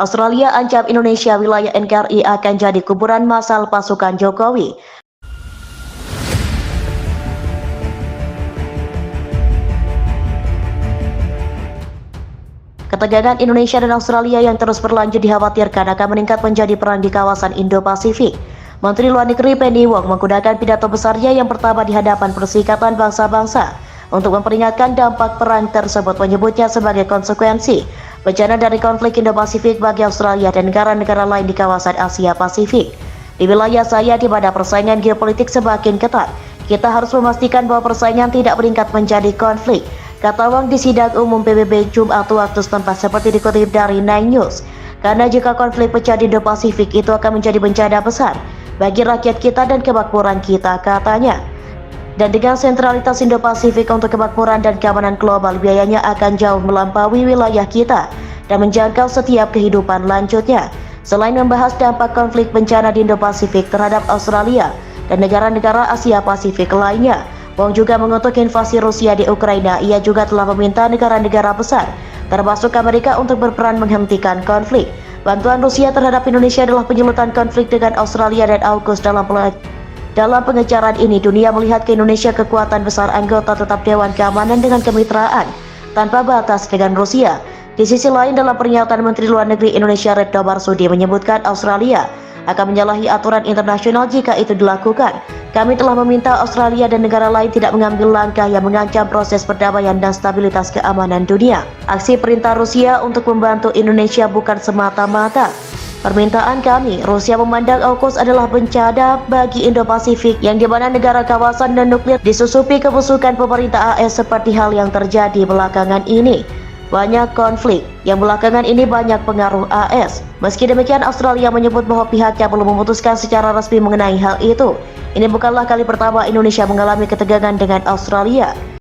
Australia ancam Indonesia wilayah NKRI akan jadi kuburan massal pasukan Jokowi. Ketegangan Indonesia dan Australia yang terus berlanjut dikhawatirkan akan meningkat menjadi perang di kawasan Indo-Pasifik. Menteri Luar Negeri Penny Wong menggunakan pidato besarnya yang pertama di hadapan Perserikatan Bangsa-Bangsa untuk memperingatkan dampak perang tersebut, menyebutnya sebagai konsekuensi bencana dari konflik Indo-Pasifik bagi Australia dan negara-negara lain di kawasan Asia Pasifik. Di wilayah saya di mana persaingan geopolitik semakin ketat, kita harus memastikan bahwa persaingan tidak meningkat menjadi konflik, kata Wong di sidang umum PBB Jumat waktu setempat seperti dikutip dari Nine News. Karena jika konflik pecah di Indo-Pasifik itu akan menjadi bencana besar bagi rakyat kita dan kemakmuran kita, katanya. Dan dengan sentralitas Indo-Pasifik untuk kemakmuran dan keamanan global, biayanya akan jauh melampaui wilayah kita dan menjangkau setiap kehidupan lanjutnya. Selain membahas dampak konflik bencana di Indo-Pasifik terhadap Australia dan negara-negara Asia Pasifik lainnya, Wong juga mengutuk invasi Rusia di Ukraina. Ia juga telah meminta negara-negara besar, termasuk Amerika, untuk berperan menghentikan konflik. Bantuan Rusia terhadap Indonesia adalah penyulutan konflik dengan Australia dan AUKUS. Dalam pengejaran ini, dunia melihat ke Indonesia kekuatan besar anggota tetap Dewan Keamanan dengan kemitraan tanpa batas dengan Rusia. Di sisi lain, dalam pernyataan Menteri Luar Negeri Indonesia Retno Marsudi menyebutkan Australia akan menyalahi aturan internasional jika itu dilakukan. Kami telah meminta Australia dan negara lain tidak mengambil langkah yang mengancam proses perdamaian dan stabilitas keamanan dunia. Aksi perintah Rusia untuk membantu Indonesia bukan semata-mata permintaan kami. Rusia memandang AUKUS adalah bencana bagi Indo-Pasifik, yang dimana negara kawasan dan nuklir disusupi kebusukan pemerintah AS seperti hal yang terjadi belakangan ini. Banyak konflik yang belakangan ini banyak pengaruh AS. Meski demikian, Australia menyebut bahwa pihaknya belum memutuskan secara resmi mengenai hal itu. Ini bukanlah kali pertama Indonesia mengalami ketegangan dengan Australia.